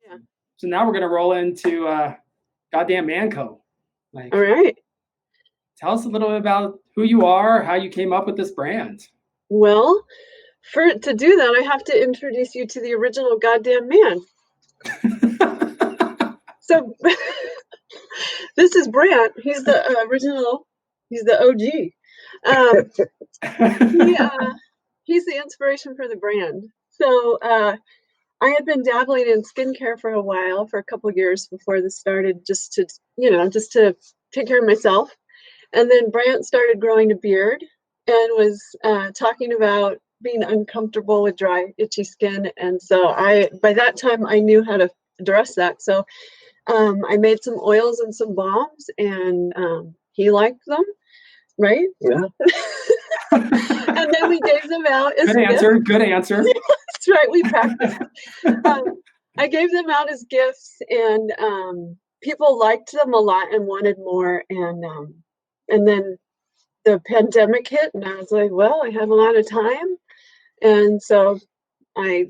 Yeah. So now we're gonna roll into goddamn Manco. Like, All right. tell us a little bit about who you are, how you came up with this brand. Well, to do that, I have to introduce you to the original goddamn man. So this is Brant. He's the original. He's the OG. He's the inspiration for the brand. So I had been dabbling in skincare for a while, for a couple of years before this started, just to take care of myself. And then Brant started growing a beard and was talking about being uncomfortable with dry, itchy skin. And so by that time, I knew how to address that. So I made some oils and some balms, and he liked them, right? Yeah. And then we gave them out as Good answer. Good answer. That's right. We practiced. I gave them out as gifts, and people liked them a lot and wanted more. And then the pandemic hit, and I was like, well, I have a lot of time, and so I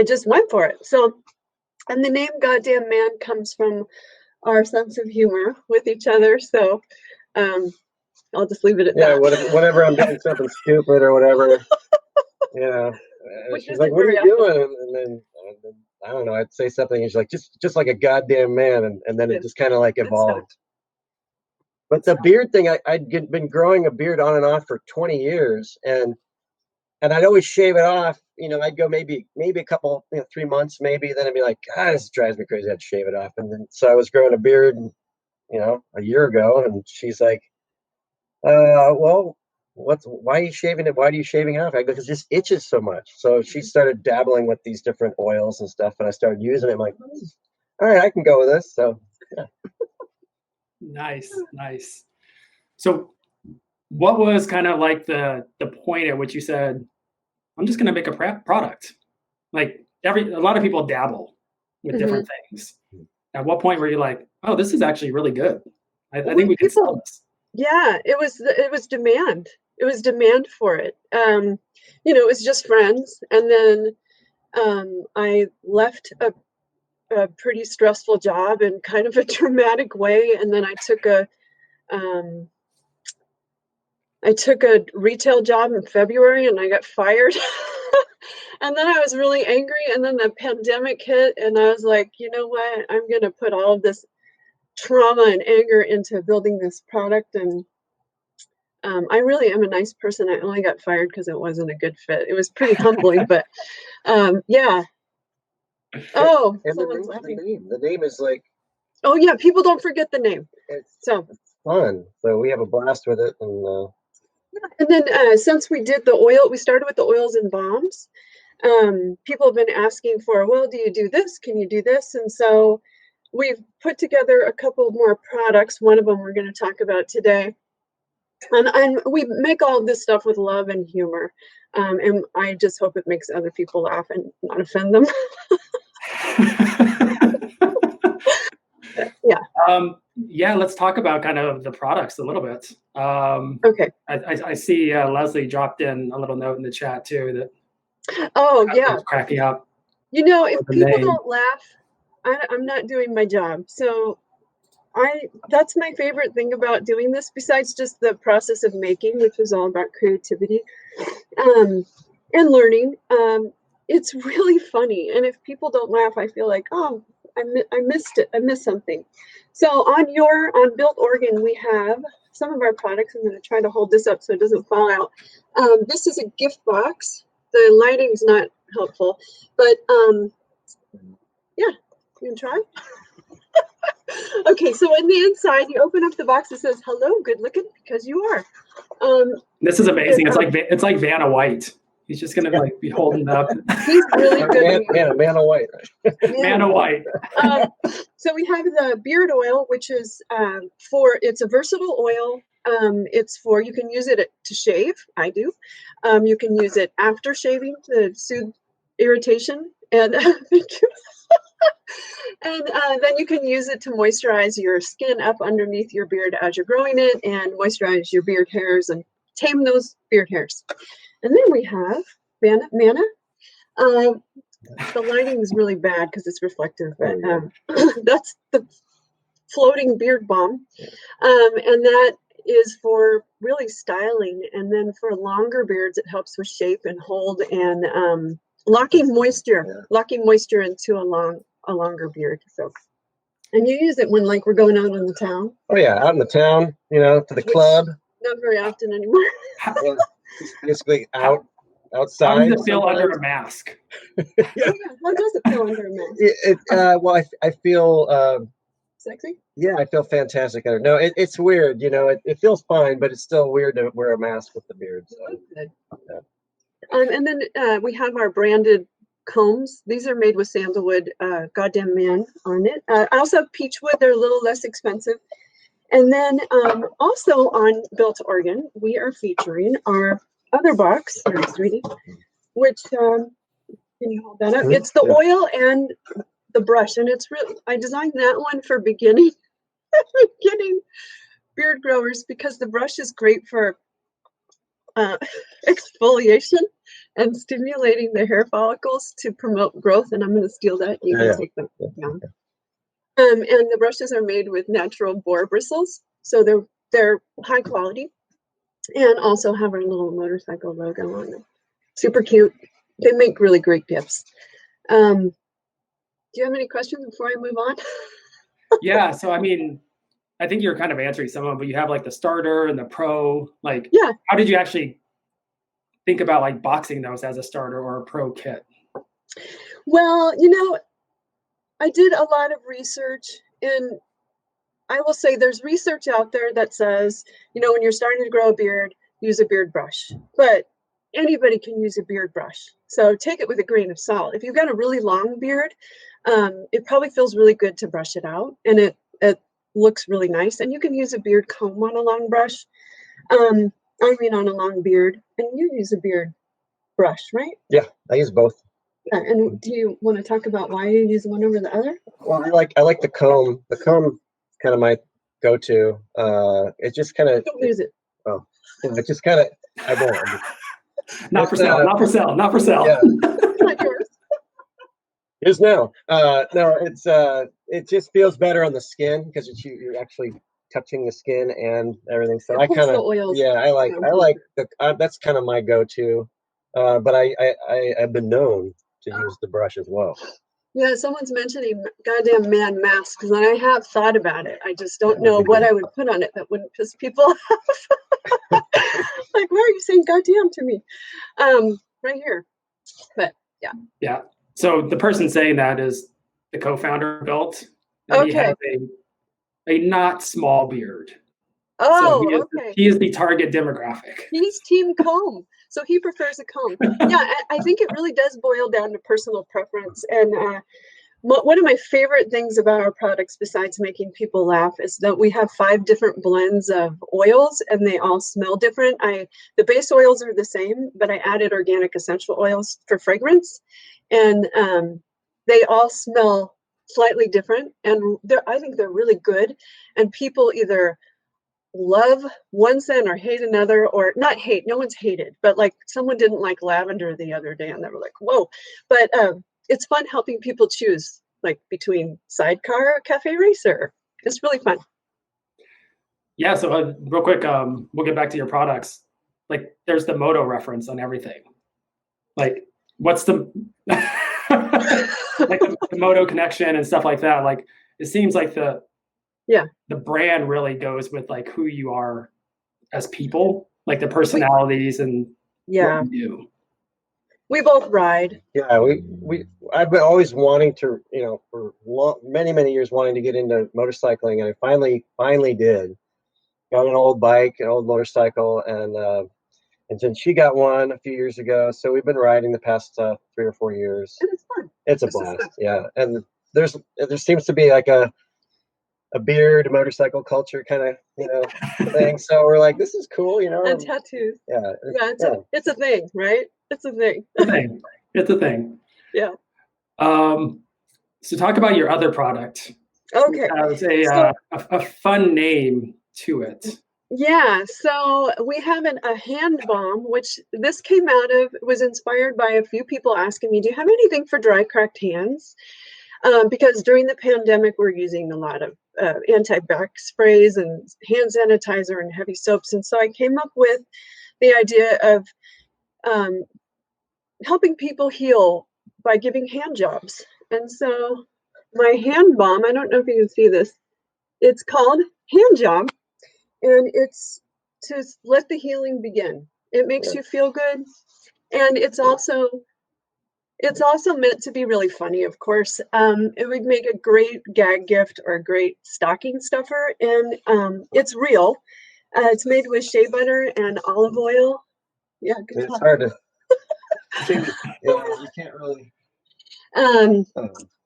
just went for it. So, and the name Goddamn Man comes from our sense of humor with each other. So I'll just leave it at that. Yeah, whenever I'm doing something stupid or whatever, she's like, "What are you doing?" And then I don't know, I'd say something, and she's like, "Just like a goddamn man," and then it just kind of like evolved. But the beard thing, I'd been growing a beard on and off for 20 years, and I'd always shave it off. I'd go maybe a couple, 3 months, maybe. Then I'd be like, God, this drives me crazy. I'd shave it off. And then, so I was growing a beard, a year ago. And she's like, well, why are you shaving it? Why are you shaving it off? I go, because it just itches so much. So she started dabbling with these different oils and stuff. And I started using it. I'm like, all right, I can go with this. So, yeah. Nice. So what was kind of like the point at which you said, I'm just going to make a product? Like a lot of people dabble with different things. At what point were you like, oh, this is actually really good? I think we can sell this. Yeah, it was demand. It was demand for it. It was just friends. And then I left a pretty stressful job in kind of a dramatic way. And then I took a retail job in February, and I got fired. And then I was really angry, and then the pandemic hit, and I was like, you know what? I'm going to put all of this trauma and anger into building this product. And I really am a nice person. I only got fired because it wasn't a good fit. It was pretty humbling, but yeah. Oh, and someone's laughing. The name is like, oh yeah, people don't forget the name. It's fun. So we have a blast with it. And then since we did the oil, we started with the oils and balms. People have been asking for, well, do you do this? Can you do this? And so we've put together a couple more products. One of them we're going to talk about today. And we make all of this stuff with love and humor. And I just hope it makes other people laugh and not offend them. Yeah, let's talk about kind of the products a little bit. Okay. I see Leslie dropped in a little note in the chat too that. Oh yeah. Cracking up. If people don't laugh, I'm not doing my job. So that's my favorite thing about doing this, besides just the process of making, which is all about creativity and learning. It's really funny. And if people don't laugh, I feel like, oh, I missed it. I missed something. So on Built Oregon, we have some of our products. I'm going to try to hold this up so it doesn't fall out. This is a gift box. The lighting's not helpful, but yeah, you can try. Okay, so in the inside, you open up the box. It says, "Hello, good looking, because you are." This is amazing. It's like Vanna White. He's just gonna be holding up. He's really good. Vanna White. Vanna White. So we have the beard oil, which is it's a versatile oil. It's you can use it to shave. I do. You can use it after shaving to soothe irritation, and thank you. And then you can use it to moisturize your skin up underneath your beard as you're growing it, and moisturize your beard hairs and tame those beard hairs. And then we have Manna. The lighting is really bad because it's reflective, but that's the floating beard balm. And that is for really styling. And then for longer beards, it helps with shape and hold and locking moisture into a longer beard. So, and you use it when like we're going out in the town. Oh yeah, out in the town, you know, to the club. Not very often anymore. Yeah, basically outside. How does it feel under a mask? Yeah, how does it feel under a mask? Well, I feel sexy. Yeah, I feel fantastic. No, it's weird, you know. It feels fine, but it's still weird to wear a mask with the beard. So. Good. Yeah. And then we have our branded combs. These are made with sandalwood, goddamn man on it. I also have peachwood. They're a little less expensive. And then also on Built Oregon, we are featuring our other box, sorry, sweetie, which can you hold that up? It's the oil and the brush, and it's really, I designed that one for beginning beard growers because the brush is great for exfoliation and stimulating the hair follicles to promote growth. And I'm going to steal that. You can take them down. And the brushes are made with natural boar bristles, so they're high quality, and also have our little motorcycle logo on them. Super cute. They make really great gifts. Do you have any questions before I move on? Yeah, so I mean, I think you're kind of answering some of them, but you have like the starter and the pro. Like, how did you actually think about like boxing those as a starter or a pro kit? Well, you know, I did a lot of research, and I will say there's research out there that says, you know, when you're starting to grow a beard, use a beard brush. But anybody can use a beard brush. So take it with a grain of salt. If you've got a really long beard, it probably feels really good to brush it out, and it looks really nice. And you can use a beard comb on a long brush. On a long beard. And you use a beard brush, right? Yeah, I use both. Yeah, and do you want to talk about why you use one over the other? Well, I like the comb. The comb is kind of my go-to. It just kind of don't use it. Oh, it just kind of I don't. Not for sale. Not for sale. Not for sale. Yeah. Not yours. Is now. No, it just feels better on the skin because you're actually touching the skin and everything. So I kind of I like that's kind of my go-to. But I've been known to use the brush as well. Yeah, someone's mentioning goddamn man masks, and I have thought about it. I just don't know what I would put on it that wouldn't piss people off. Like, why are you saying goddamn to me? Right here. But yeah. Yeah. So the person saying that is the co-founder of Built. And he has a not small beard. Oh, so he is the target demographic. He's team comb. So he prefers a comb. Yeah, I think it really does boil down to personal preference. And one of my favorite things about our products, besides making people laugh, is that we have 5 different blends of oils, and they all smell different. The base oils are the same, but I added organic essential oils for fragrance. And they all smell slightly different. And I think they're really good. And people either love one scent or hate another, or not hate, no one's hated, but like someone didn't like lavender the other day and they were like, whoa. But it's fun helping people choose like between Sidecar or Cafe Racer. It's really fun. Yeah, so real quick, we'll get back to your products. Like there's the Moto reference on everything. Like what's the like the Moto Connection and stuff like that. Like it seems like the brand really goes with like who you are as people, like the personalities and what you do. We both ride. Yeah, I've been always wanting to, for many years wanting to get into motorcycling, and I finally did. Got an old bike, an old motorcycle, and then she got one a few years ago. So we've been riding the past 3 or 4 years. And it's fun. It's a blast. Yeah, and there seems to be like a beard motorcycle culture kind of thing. So we're like, this is cool, And tattoos. Yeah. It's a thing, right? It's a thing. It's a thing. Yeah. So talk about your other product. Okay. It has a fun name to it. Yeah, so we have a hand balm, which this came out of, was inspired by a few people asking me, do you have anything for dry, cracked hands? Because during the pandemic, we're using a lot of anti-bac sprays and hand sanitizer and heavy soaps. And so I came up with the idea of helping people heal by giving hand jobs. And so my hand balm, I don't know if you can see this, it's called Hand Job, and it's to let the healing begin. It makes you feel good, and it's also meant to be really funny, of course. It would make a great gag gift or a great stocking stuffer, and it's real. It's made with shea butter and olive oil. Yeah, good it's hard to. You can't really.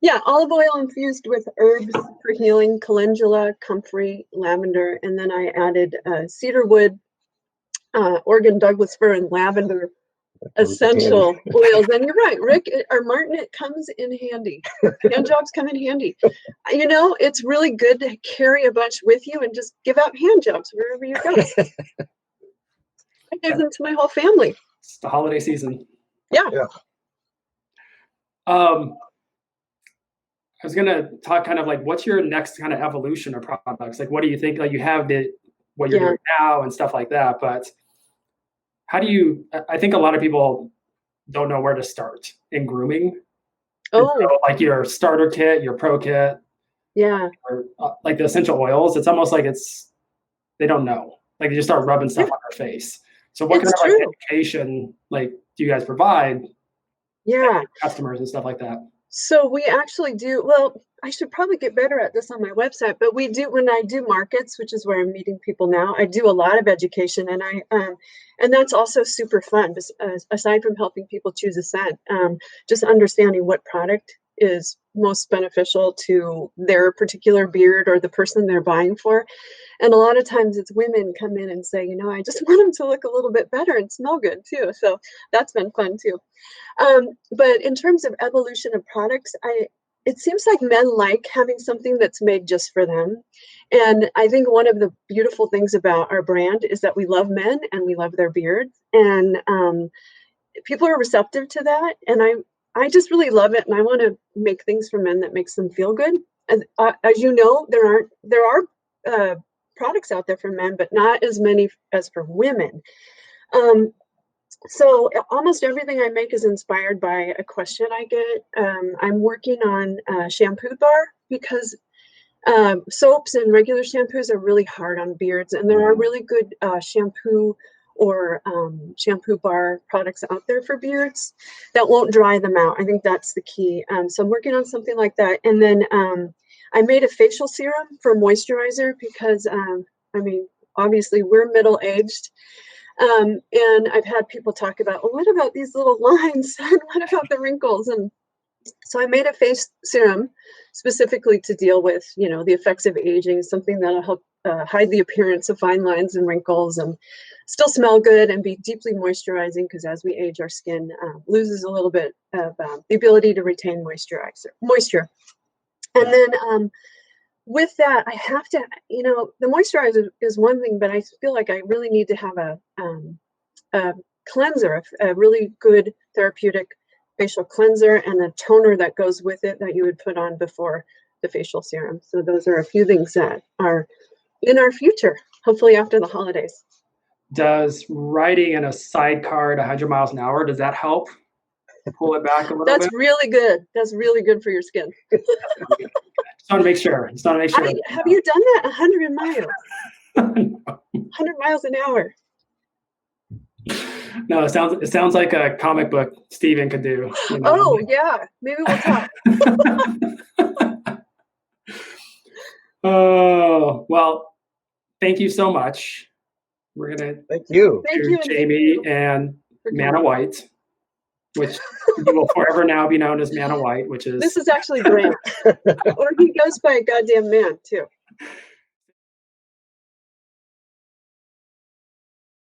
Yeah, olive oil infused with herbs for healing, calendula, comfrey, lavender, and then I added cedarwood, Oregon Douglas fir, and lavender essential oils. And you're right, Rick or Martin, it comes in handy. Hand jobs come in handy. You know, it's really good to carry a bunch with you and just give out hand jobs wherever you go. I gave them to my whole family. It's the holiday season. Yeah. I was gonna talk kind of like, what's your next kind of evolution of products? Like, what do you think? Like, you have what you're doing now and stuff like that, but how do you? I think a lot of people don't know where to start in grooming. So, like your starter kit, your pro kit, or like the essential oils. It's almost like they don't know. Like they just start rubbing stuff on their face. So, what kind of like education like do you guys provide? Customers and stuff like that. So we actually do, well, I should probably get better at this on my website, but we do, when I do markets, which is where I'm meeting people now, I do a lot of education, and and that's also super fun. Aside from helping people choose a scent, just understanding what product is most beneficial to their particular beard or the person they're buying for. And a lot of times it's women come in and say, you know, I just want them to look a little bit better and smell good too. So that's been fun too. But in terms of evolution of products, it seems like men like having something that's made just for them. And I think one of the beautiful things about our brand is that we love men and we love their beards. And people are receptive to that. And I just really love it. And I want to make things for men that makes them feel good. As you know, there are products out there for men, but not as many as for women. So almost everything I make is inspired by a question I get. I'm working on a shampoo bar because soaps and regular shampoos are really hard on beards, and there are really good shampoo or shampoo bar products out there for beards that won't dry them out. I think that's the key. So I'm working on something like that. And then I made a facial serum for moisturizer because, I mean, obviously we're middle-aged. And I've had people talk about, well, what about these little lines? And what about the wrinkles? And so I made a face serum specifically to deal with, you know, the effects of aging, something that'll help hide the appearance of fine lines and wrinkles and still smell good and be deeply moisturizing, because as we age, our skin loses a little bit of the ability to retain moisture. And then with that, I have to, you know, the moisturizer is one thing, but I feel like I really need to have a cleanser, a really good therapeutic facial cleanser, and a toner that goes with it that you would put on before the facial serum. So those are a few things that are in our future, hopefully after the holidays. Does riding in a sidecar at 100 miles an hour, does that help pull it back a little bit? That's really good. That's really good for your skin. Just want to make sure. Have you done that 100 miles? No. 100 miles an hour. No, it sounds like a comic book Steven could do. You know? Oh, yeah. Maybe we'll talk. Oh, well, thank you so much. We're going to thank you, Jamie and Manna White, which you will forever now be known as Manna White, which is... This is actually Grant. Or he goes by a goddamn man, too.